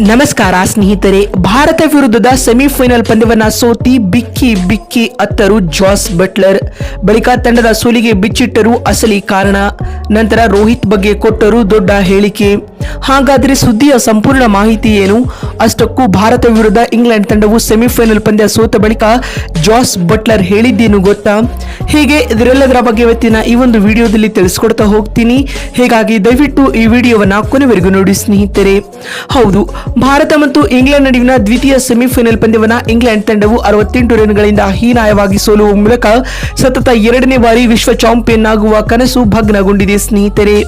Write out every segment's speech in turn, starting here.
ನಮಸ್ಕಾರ ಸ್ನೇಹಿತರೆ. ಭಾರತ ವಿರುದ್ಧದ ಸೆಮಿಫೈನಲ್ ಪಂದ್ಯವನ್ನ ಸೋತಿ ಬಿಕ್ಕಿ ಅತ್ತರು ಜಾಸ್ ಬಟ್ಲರ್. ಬಳಿಕ ತಂಡದ ಸೋಲಿಗೆ ಬಿಚ್ಚಿಟ್ಟರು ಅಸಲಿ ಕಾರಣ. ನಂತರ ರೋಹಿತ್ ಬಗ್ಗೆ ಕೊಟ್ಟರು ದೊಡ್ಡ ಹೇಳಿಕೆ. ಹಾಗಾದ್ರೆ ಸುದ್ದಿಯ ಸಂಪೂರ್ಣ ಮಾಹಿತಿ ಏನು? ಅಷ್ಟಕ್ಕೂ ಭಾರತ ವಿರುದ್ಧ ಇಂಗ್ಲೆಂಡ್ ತಂಡವು ಸೆಮಿಫೈನಲ್ ಪಂದ್ಯ ಸೋತ ಬಳಿಕ ಜಾಸ್ ಬಟ್ಲರ್ ಹೇಳಿದ್ದೇನು ಗೊತ್ತಾ? ಹೀಗೆ ಇದರೆಲ್ಲದರ ಬಗ್ಗೆ ಇವತ್ತಿನ ಈ ಒಂದು ವಿಡಿಯೋದಲ್ಲಿ ತಿಳಿಸ್ಕೊಡ್ತಾ ಹೋಗ್ತೀನಿ. ಹೀಗಾಗಿ ದಯವಿಟ್ಟು ಈ ವಿಡಿಯೋವನ್ನ ಕೊನೆವರೆಗೂ ನೋಡಿ ಸ್ನೇಹಿತರೆ. ಹೌದು, ಭಾರತ ಮತ್ತು ಇಂಗ್ಲೆಂಡ್ ನಡುವಿನ ದ್ವಿತೀಯ ಸೆಮಿಫೈನಲ್ ಪಂದ್ಯವನ್ನ ಇಂಗ್ಲೆಂಡ್ ತಂಡವು 68 ರನ್ಗಳಿಂದ ಹೀನಾಯವಾಗಿ ಸೋಲುವ ಮೂಲಕ ಸತತ 2ನೇ ಬಾರಿ ವಿಶ್ವ ಚಾಂಪಿಯನ್ ಆಗುವ ಕನಸು ಭಗ್ನಗೊಂಡಿದೆ ಸ್ನೇಹಿತರೆ.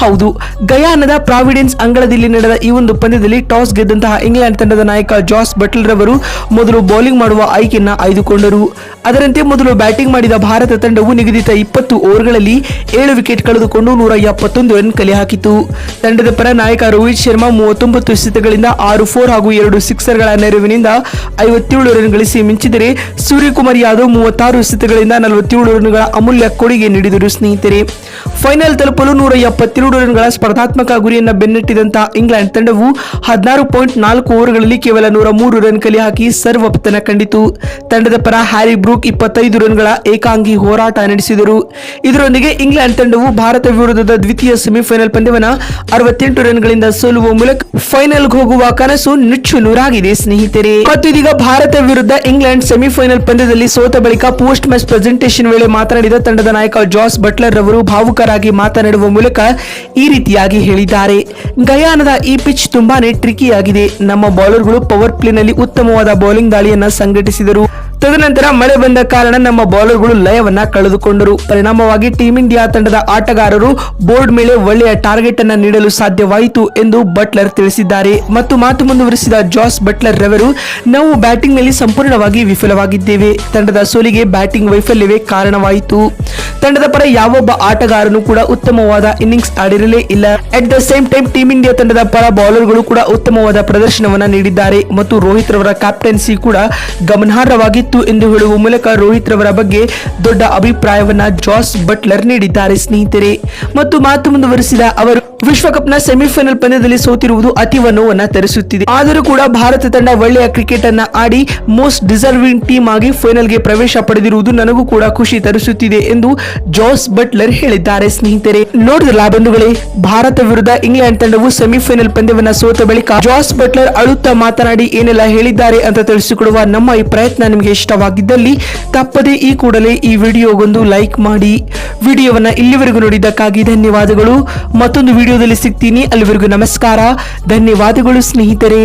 ಹೌದು, ಗಯಾನದ ಪ್ರಾವಿಡೆನ್ಸ್ ಅಂಗಳದಲ್ಲಿ ನಡೆದ ಈ ಒಂದು ಪಂದ್ಯದಲ್ಲಿ ಟಾಸ್ ಗೆದ್ದಂತಹ ಇಂಗ್ಲೆಂಡ್ ತಂಡದ ನಾಯಕ ಜಾಸ್ ಬಟ್ಲರ್ ಅವರು ಮೊದಲು ಬೌಲಿಂಗ್ ಮಾಡುವ ಆಯ್ಕೆಯನ್ನ ಆಯ್ದುಕೊಂಡರು. ಅದರಂತೆ ಮೊದಲು ಬ್ಯಾಟಿಂಗ್ ಮಾಡಿದ ಭಾರತ ತಂಡವು ನಿಗದಿತ 20 ಓವರ್ಗಳಲ್ಲಿ 7 ವಿಕೆಟ್ ಕಳೆದುಕೊಂಡು 171 ರನ್ ಕಲೆ ಹಾಕಿತು. ತಂಡದ ಪರ ನಾಯಕ ರೋಹಿತ್ ಶರ್ಮಾ 39 ಎಸೆತಗಳಿಂದ 6 4 ಹಾಗೂ 2 ಸಿಕ್ಸರ್ಗಳ ನೆರವಿನಿಂದ 57 ರನ್ ಗಳಿಸಿ ಮಿಂಚಿದರೆ, ಸೂರ್ಯಕುಮಾರ್ ಯಾದವ್ 36 ಎಸೆತಗಳಿಂದ 47 ರನ್ಗಳ ಅಮೂಲ್ಯ ಕೊಡುಗೆ ನೀಡಿದರು ಸ್ನೇಹಿತರೆ. ಫೈನಲ್ ತಲುಪಲು 172 ರನ್ಗಳ ಸ್ಪರ್ಧಾತ್ಮಕ ಗುರಿಯನ್ನ ಬೆನ್ನಟ್ಟಿದಂತಹ ಇಂಗ್ಲೆಂಡ್ ತಂಡವು 16.4 ಓವರ್ಗಳಲ್ಲಿ ಕೇವಲ 103 ರನ್ ಕಲೆ ಹಾಕಿ ಸರ್ವಪತನ ಕಂಡಿತು. ತಂಡದ ಪರ ಹ್ಯಾರಿ ಬ್ರೂಕ್ 25 ರನ್ಗಳ ಏಕಾಂಗಿ ಹೋರಾಟ ನಡೆಸಿದರು. ಇದರೊಂದಿಗೆ ಇಂಗ್ಲೆಂಡ್ ತಂಡವು ಭಾರತ ವಿರುದ್ಧದ ದ್ವಿತೀಯ ಸೆಮಿಫೈನಲ್ ಪಂದ್ಯವನ್ನ 68 ರನ್ಗಳಿಂದ ಸೋಲುವ ಮೂಲಕ ಫೈನಲ್ ಹೋಗುವ ಕನಸು ನುಚ್ಚು ನೂರಾಗಿದೆ ಸ್ನೇಹಿತರೆ. ಮತ್ತು ಇದೀಗ ಭಾರತ ವಿರುದ್ಧ ಇಂಗ್ಲೆಂಡ್ ಸೆಮಿಫೈನಲ್ ಪಂದ್ಯದಲ್ಲಿ ಸೋತ ಬಳಿಕ ಪೋಸ್ಟ್ ಮ್ಯಾಚ್ ಪ್ರೆಸೆಂಟೇಷನ್ ವೇಳೆ ಮಾತನಾಡಿದ ತಂಡದ ನಾಯಕ ಜಾಸ್ ಬಟ್ಲರ್ ಅವರು ಭಾವುಕರಾಗಿ ಮಾತನಾಡುವ ಮೂಲಕ ಈ ರೀತಿಯಾಗಿ ಹೇಳಿದ್ದಾರೆ. ಗಯಾನದ ಈ ಪಿಚ್ ತುಂಬಾನೇ ಟ್ರಿಕಿ ಆಗಿದೆ. ನಮ್ಮ ಬೌಲರ್ಗಳು ಪವರ್ ಪ್ಲೇನಲ್ಲಿ ಉತ್ತಮವಾದ ಬೌಲಿಂಗ್ ದಾಳಿಯನ್ನ ಸಂಘಟಿಸಿದರು. ತದನಂತರ ಮಳೆ ಬಂದ ಕಾರಣ ನಮ್ಮ ಬೌಲರ್ಗಳು ಲಯವನ್ನ ಕಳೆದುಕೊಂಡರು. ಪರಿಣಾಮವಾಗಿ ಟೀಂ ಇಂಡಿಯಾ ತಂಡದ ಆಟಗಾರರು ಬೋರ್ಡ್ ಮೇಲೆ ಒಳ್ಳೆಯ ಟಾರ್ಗೆಟ್ ಅನ್ನ ನೀಡಲು ಸಾಧ್ಯವಾಯಿತು ಎಂದು ಬಟ್ಲರ್ ತಿಳಿಸಿದ್ದಾರೆ. ಮತ್ತು ಮಾತು ಮುಂದುವರಿಸಿದ ಜಾಸ್ ಬಟ್ಲರ್ ರವರು, ನಾವು ಬ್ಯಾಟಿಂಗ್ ನಲ್ಲಿ ಸಂಪೂರ್ಣವಾಗಿ ವಿಫಲವಾಗಿದ್ದೇವೆ. ತಂಡದ ಸೋಲಿಗೆ ಬ್ಯಾಟಿಂಗ್ ವೈಫಲ್ಯವೇ ಕಾರಣವಾಯಿತು. ತಂಡದ ಪರ ಯಾವೊಬ್ಬ ಆಟಗಾರನು ಕೂಡ ಉತ್ತಮವಾದ ಇನ್ನಿಂಗ್ಸ್ ಆಡಿರಲೇ ಇಲ್ಲ. At the same time team India ತಂಡದ ಪರ ಬೌಲರ್ಗಳು ಕೂಡ ಉತ್ತಮವಾದ ಪ್ರದರ್ಶನವನ್ನ ನೀಡಿದ್ದಾರೆ ಮತ್ತು ರೋಹಿತ್ ರವರ ಕ್ಯಾಪ್ಟನ್ಸಿ ಕೂಡ ಗಮನಾರ್ಹವಾಗಿತ್ತು ಎಂದು ಹೇಳುವ ಮೂಲಕ ರೋಹಿತ್ ರವರ ಬಗ್ಗೆ ದೊಡ್ಡ ಅಭಿಪ್ರಾಯವನ್ನ ಜಾಸ್ ಬಟ್ಲರ್ ನೀಡಿದ್ದಾರೆ ಸ್ನೇಹಿತರೆ. ಮತ್ತು ಮಾತು ಮುಂದುವರಿಸಿದ ಅವರು, ವಿಶ್ವಕಪ್ನ ಸೆಮಿಫೈನಲ್ ಪಂದ್ಯದಲ್ಲಿ ಸೋತಿರುವುದು ಅತೀವ ನೋವನ್ನ ತರಿಸುತ್ತಿದೆ. ಆದರೂ ಕೂಡ ಭಾರತ ತಂಡ ಒಳ್ಳೆಯ ಕ್ರಿಕೆಟ್ ಅನ್ನ ಆಡಿ ಮೋಸ್ಟ್ ಡಿಸರ್ವಿಂಗ್ ಟೀಮ್ ಆಗಿ ಫೈನಲ್ಗೆ ಪ್ರವೇಶ ಪಡೆದಿರುವುದು ನನಗೂ ಕೂಡ ಖುಷಿ ತರಿಸುತ್ತಿದೆ ಎಂದು ಜಾಸ್ ಬಟ್ಲರ್ ಹೇಳಿದ್ದಾರೆ ಸ್ನೇಹಿತರೆ. ನೋಡಿದ್ರಲ್ಲ ಬಂಧುಗಳೇ, ಭಾರತ ವಿರುದ್ಧ ಇಂಗ್ಲೆಂಡ್ ತಂಡವು ಸೆಮಿಫೈನಲ್ ಪಂದ್ಯವನ್ನ ಸೋತ ಬಳಿಕ ಜಾಸ್ ಬಟ್ಲರ್ ಅಳುತ್ತಾ ಮಾತನಾಡಿ ಏನೆಲ್ಲ ಹೇಳಿದ್ದಾರೆ ಅಂತ ತಿಳಿಸಿಕೊಡುವ ನಮ್ಮ ಈ ಪ್ರಯತ್ನ ನಿಮಗೆ ಇಷ್ಟವಾಗಿದ್ದಲ್ಲಿ ತಪ್ಪದೆ ಈ ಕೂಡಲೇ ಈ ವಿಡಿಯೋಗೊಂದು ಲೈಕ್ ಮಾಡಿ. ವಿಡಿಯೋವನ್ನ ಇಲ್ಲಿವರೆಗೂ ನೋಡಿದ್ದಕ್ಕಾಗಿ ಧನ್ಯವಾದಗಳು. ಮತ್ತೊಂದು ವಿಡಿಯೋದಲ್ಲಿ ಸಿಗ್ತೀನಿ. ಅಲ್ಲಿವರೆಗೂ ನಮಸ್ಕಾರ, ಧನ್ಯವಾದಗಳು ಸ್ನೇಹಿತರೆ.